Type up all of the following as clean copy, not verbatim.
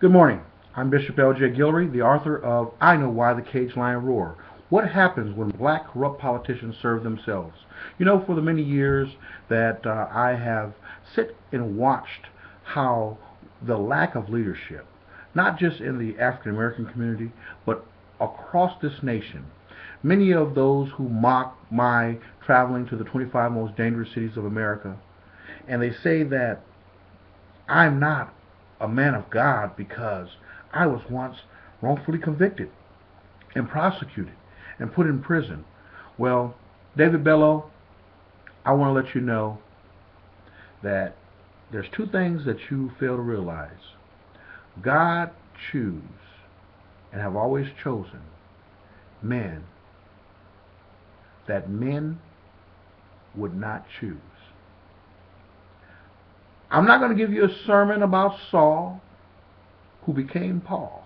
Good morning. I'm Bishop L.J. Guillory, the author of I Know Why the Cage Lion Roar. What happens when black corrupt politicians serve themselves? You know, for the many years that I have sit and watched how the lack of leadership, not just in the African American community, but across this nation, many of those who mock my traveling to the 25 most dangerous cities of America, and they say that I'm not a man of God because I was once wrongfully convicted and prosecuted and put in prison. Well, David Bellow, I want to let you know that there's two things that you fail to realize. God choose and have always chosen men that men would not choose. I'm not going to give you a sermon about Saul, who became Paul.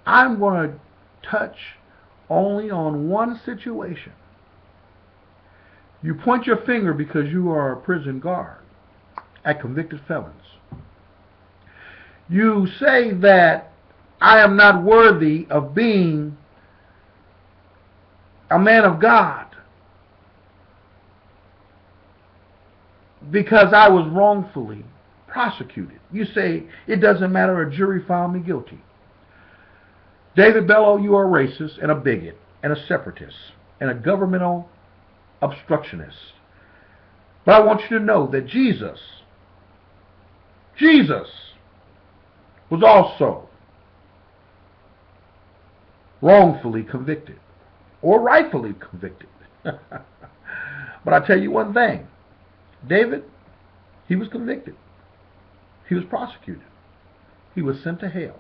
I'm going to touch only on one situation. You point your finger because you are a prison guard at convicted felons. You say that I am not worthy of being a man of God because I was wrongfully prosecuted. You say, it doesn't matter, a jury found me guilty. David Bellow, you are a racist and a bigot and a separatist and a governmental obstructionist. But I want you to know that Jesus was also wrongfully convicted or rightfully convicted. But I tell you one thing, David, he was convicted. He was prosecuted. He was sent to hell.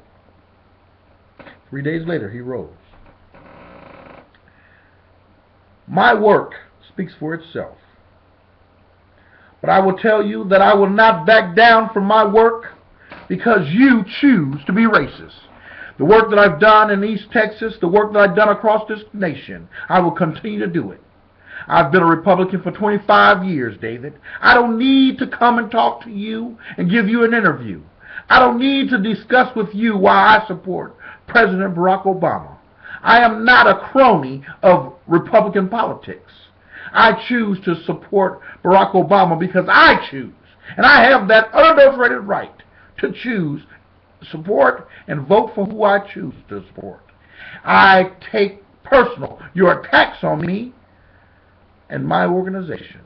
3 days later, he rose. My work speaks for itself. But I will tell you that I will not back down from my work because you choose to be racist. The work that I've done in East Texas, the work that I've done across this nation, I will continue to do it. I've been a Republican for 25 years, David. I don't need to come and talk to you and give you an interview. I don't need to discuss with you why I support President Barack Obama. I am not a crony of Republican politics. I choose to support Barack Obama because I choose, and I have that unadulterated right to choose, support, and vote for who I choose to support. I take personal your attacks on me and my organization.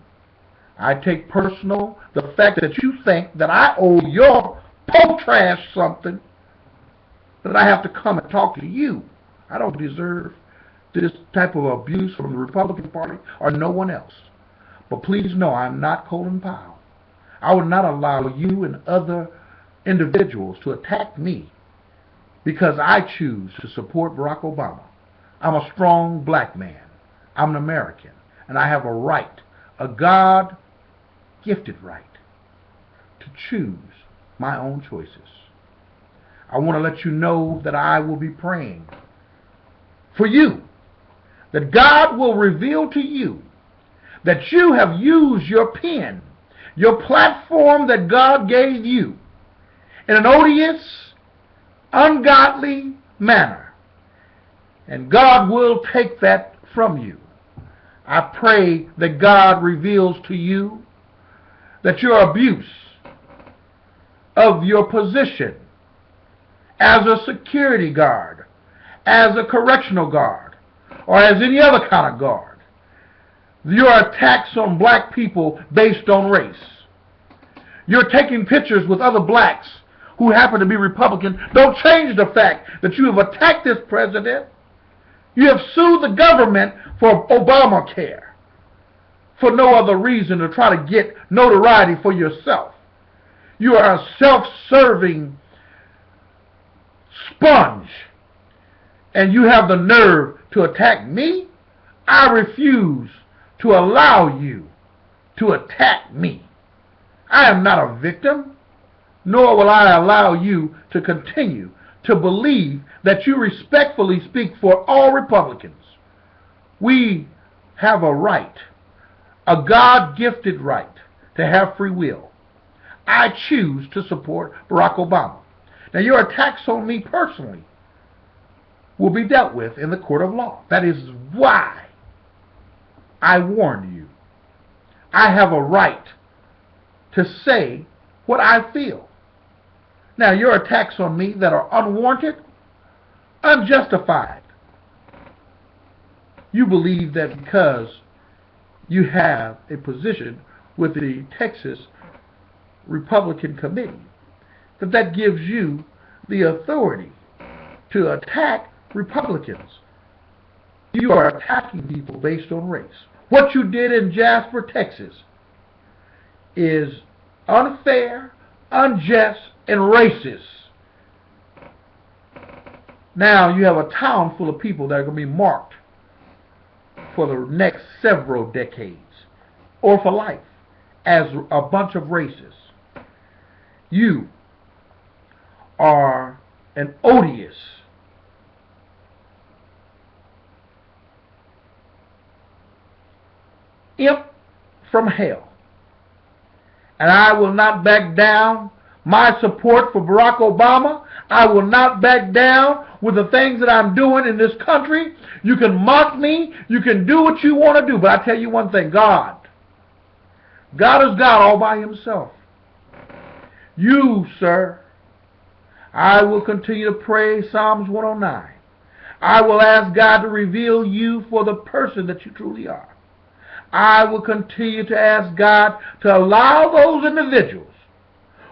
I take personal the fact that you think that I owe your trash something, that I have to come and talk to you. I don't deserve this type of abuse from the Republican Party or no one else. But please know I'm not Colin Powell. I would not allow you and other individuals to attack me because I choose to support Barack Obama. I'm a strong black man. I'm an American. And I have a right, a God-gifted right, to choose my own choices. I want to let you know that I will be praying for you, that God will reveal to you that you have used your pen, your platform that God gave you, in an odious, ungodly manner. And God will take that from you. I pray that God reveals to you that your abuse of your position as a security guard, as a correctional guard, or as any other kind of guard, your attacks on black people based on race, you're taking pictures with other blacks who happen to be Republican, don't change the fact that you have attacked this president. You have sued the government for Obamacare for no other reason to try to get notoriety for yourself. You are a self-serving sponge, and you have the nerve to attack me? I refuse to allow you to attack me. I am not a victim, nor will I allow you to continue to believe that you respectfully speak for all Republicans. We have a right, a God-gifted right, to have free will. I choose to support Barack Obama. Now, your attacks on me personally will be dealt with in the court of law. That is why I warned you. I have a right to say what I feel. Now, your attacks on me that are unwarranted, unjustified, you believe that because you have a position with the Texas Republican Committee, that gives you the authority to attack Republicans. You are attacking people based on race. What you did in Jasper, Texas is unfair, unjust, and racist. Now you have a town full of people that are going to be marked for the next several decades or for life as a bunch of racists. You are an odious imp from hell. And I will not back down my support for Barack Obama. I will not back down with the things that I'm doing in this country. You can mock me. You can do what you want to do. But I tell you one thing, God is God all by himself. You, sir, I will continue to pray Psalms 109. I will ask God to reveal you for the person that you truly are. I will continue to ask God to allow those individuals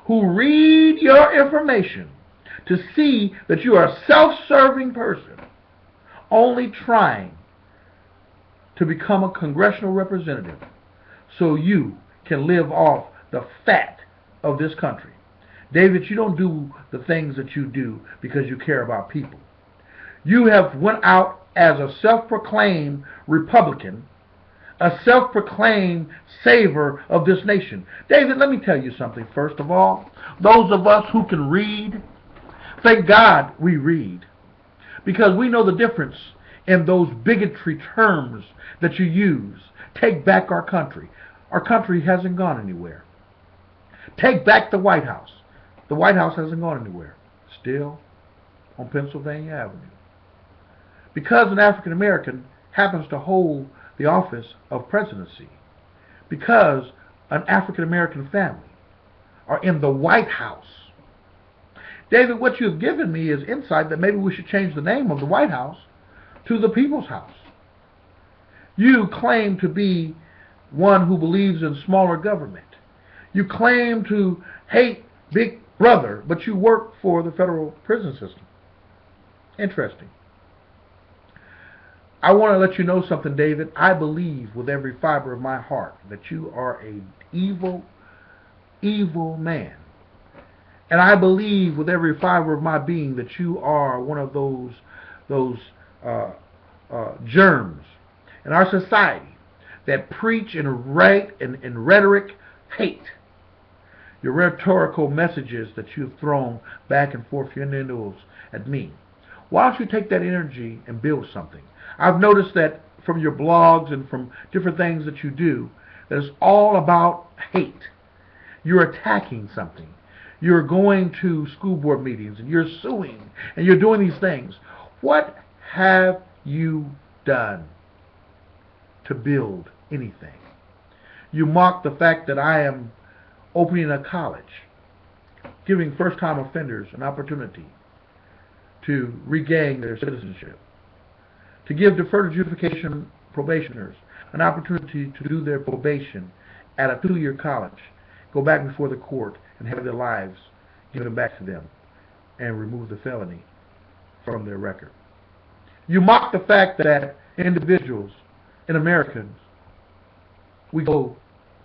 who read your information to see that you are a self-serving person, only trying to become a congressional representative so you can live off the fat of this country. David, you don't do the things that you do because you care about people. You have went out as a self-proclaimed Republican, a self-proclaimed savior of this nation. David, let me tell you something first of all. Those of us who can read, thank God we read, because we know the difference in those bigotry terms that you use. Take back our country. Our country hasn't gone anywhere. Take back the White House. The White House hasn't gone anywhere. Still on Pennsylvania Avenue. Because an African American happens to hold the office of presidency, because an African American family are in the White House. David, what you've given me is insight that maybe we should change the name of the White House to the People's House. You claim to be one who believes in smaller government. You claim to hate Big Brother, but you work for the federal prison system. Interesting. I want to let you know something, David. I believe with every fiber of my heart that you are an evil, evil man. And I believe with every fiber of my being that you are one of those germs in our society that preach and write and rhetoric hate. Your rhetorical messages that you've thrown back and forth your needles at me. Why don't you take that energy and build something? I've noticed that from your blogs and from different things that you do, that it's all about hate. You're attacking something. You're going to school board meetings and you're suing and you're doing these things. What have you done to build anything? You mock the fact that I am opening a college, giving first-time offenders an opportunity to regain their citizenship, to give deferred adjudication probationers an opportunity to do their probation at a 2-year college, go back before the court and have their lives given back to them and remove the felony from their record. You mock the fact that individuals and Americans, we go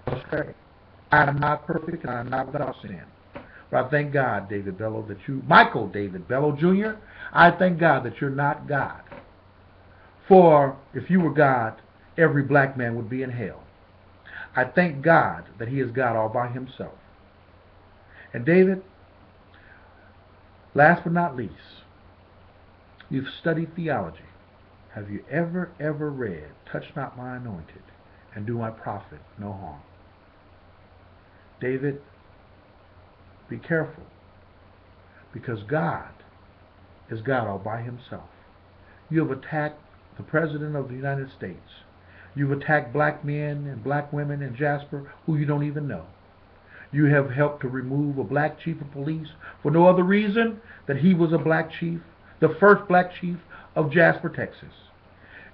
astray. I am not perfect and I am not without sin. But I thank God, David Bellow, that you, Michael David Bellow Jr., I thank God that you're not God. For if you were God, every black man would be in hell. I thank God that he is God all by himself. And David, last but not least, you've studied theology. Have you ever read, touch not my anointed, and do my prophet no harm? David, be careful. because God is God all by himself. You have attacked the President of the United States. You've attacked black men and black women in Jasper who you don't even know. You have helped to remove a black chief of police for no other reason that he was a black chief, the first black chief of Jasper, Texas.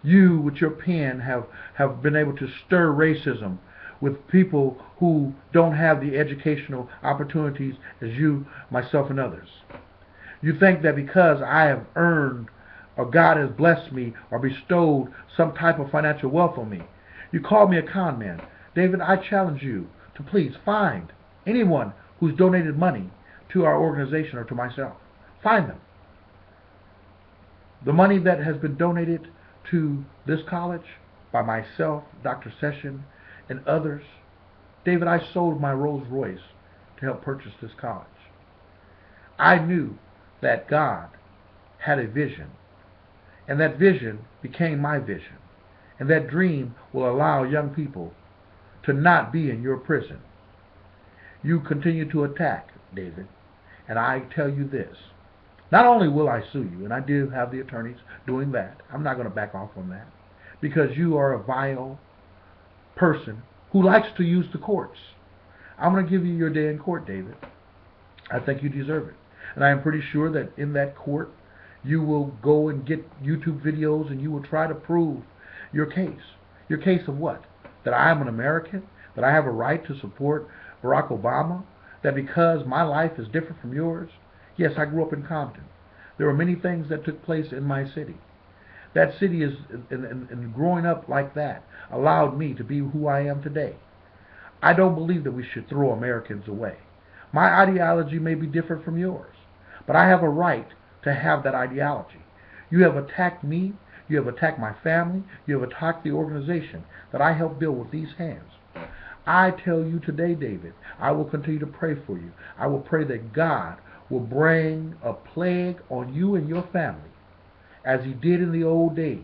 You, with your pen, have been able to stir racism with people who don't have the educational opportunities as you, myself, and others. You think that because I have earned or God has blessed me or bestowed some type of financial wealth on me, you call me a con man. David, I challenge you to please find anyone who's donated money to our organization or to myself. Find them. The money that has been donated to this college by myself, Dr. Session, and others, David, I sold my Rolls Royce to help purchase this college. I knew that God had a vision, and that vision became my vision, and that dream will allow young people to not be in your prison. You continue to attack, David, and I tell you this. Not only will I sue you, and I do have the attorneys doing that, I'm not going to back off on that, because you are a vile person who likes to use the courts. I'm going to give you your day in court, David. I think you deserve it. And I am pretty sure that in that court, you will go and get YouTube videos and you will try to prove your case. Your case of what? That I am an American? That I have a right to support Barack Obama? That because my life is different from yours? Yes, I grew up in Compton. There were many things that took place in my city. That city is, and growing up like that, allowed me to be who I am today. I don't believe that we should throw Americans away. My ideology may be different from yours, but I have a right to have that ideology. You have attacked me, you have attacked my family, you have attacked the organization that I helped build with these hands. I tell you today, David, I will continue to pray for you. I will pray that God will bring a plague on you and your family as he did in the old days.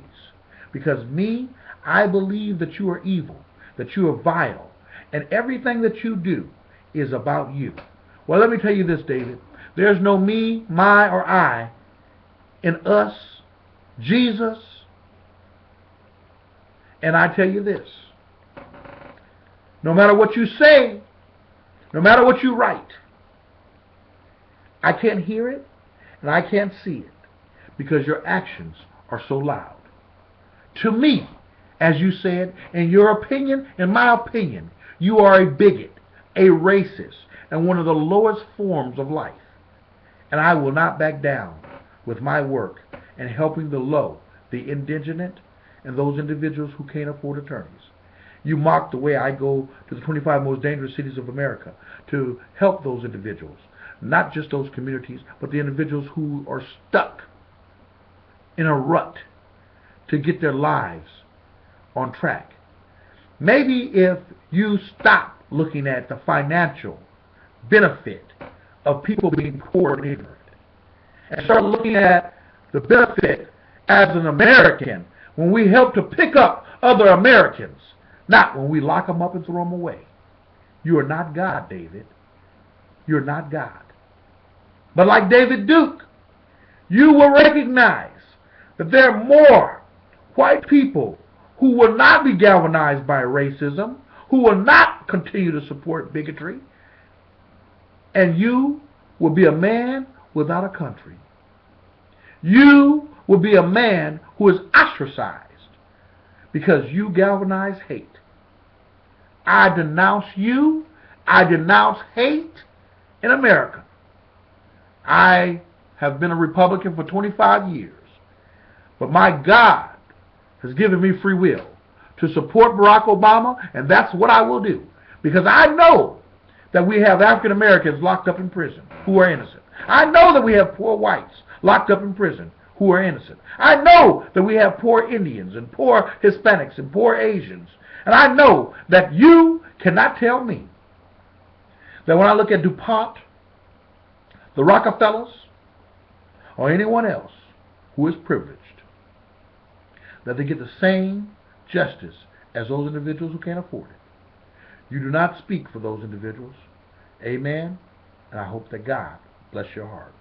Because me, I believe that you are evil, that you are vile, and everything that you do is about you. Well, let me tell you this, David. There's no me, my, or I in us, Jesus. And I tell you this. No matter what you say, no matter what you write, I can't hear it and I can't see it because your actions are so loud. To me, as you said, in your opinion, in my opinion, you are a bigot, a racist, and one of the lowest forms of life. And I will not back down with my work in helping the low, the indigent, and those individuals who can't afford attorneys. You mock the way I go to the 25 most dangerous cities of America to help those individuals. Not just those communities, but the individuals who are stuck in a rut to get their lives on track. Maybe if you stop looking at the financial benefit of people being poor and ignorant and start looking at the benefit as an American when we help to pick up other Americans, not when we lock them up and throw them away. You are not God, David. You're not God. But like David Duke, you will recognize that there are more white people who will not be galvanized by racism, who will not continue to support bigotry, and you will be a man without a country. You will be a man who is ostracized because you galvanize hate. I denounce you. I denounce hate in America. I have been a Republican for 25 years, but my God has given me free will to support Barack Obama, and that's what I will do, because I know that we have African Americans locked up in prison who are innocent. I know that we have poor whites locked up in prison who are innocent. I know that we have poor Indians and poor Hispanics and poor Asians, and I know that you cannot tell me that when I look at DuPont, the Rockefellers, or anyone else who is privileged, that they get the same justice as those individuals who can't afford it. You do not speak for those individuals. Amen. And I hope that God bless your heart.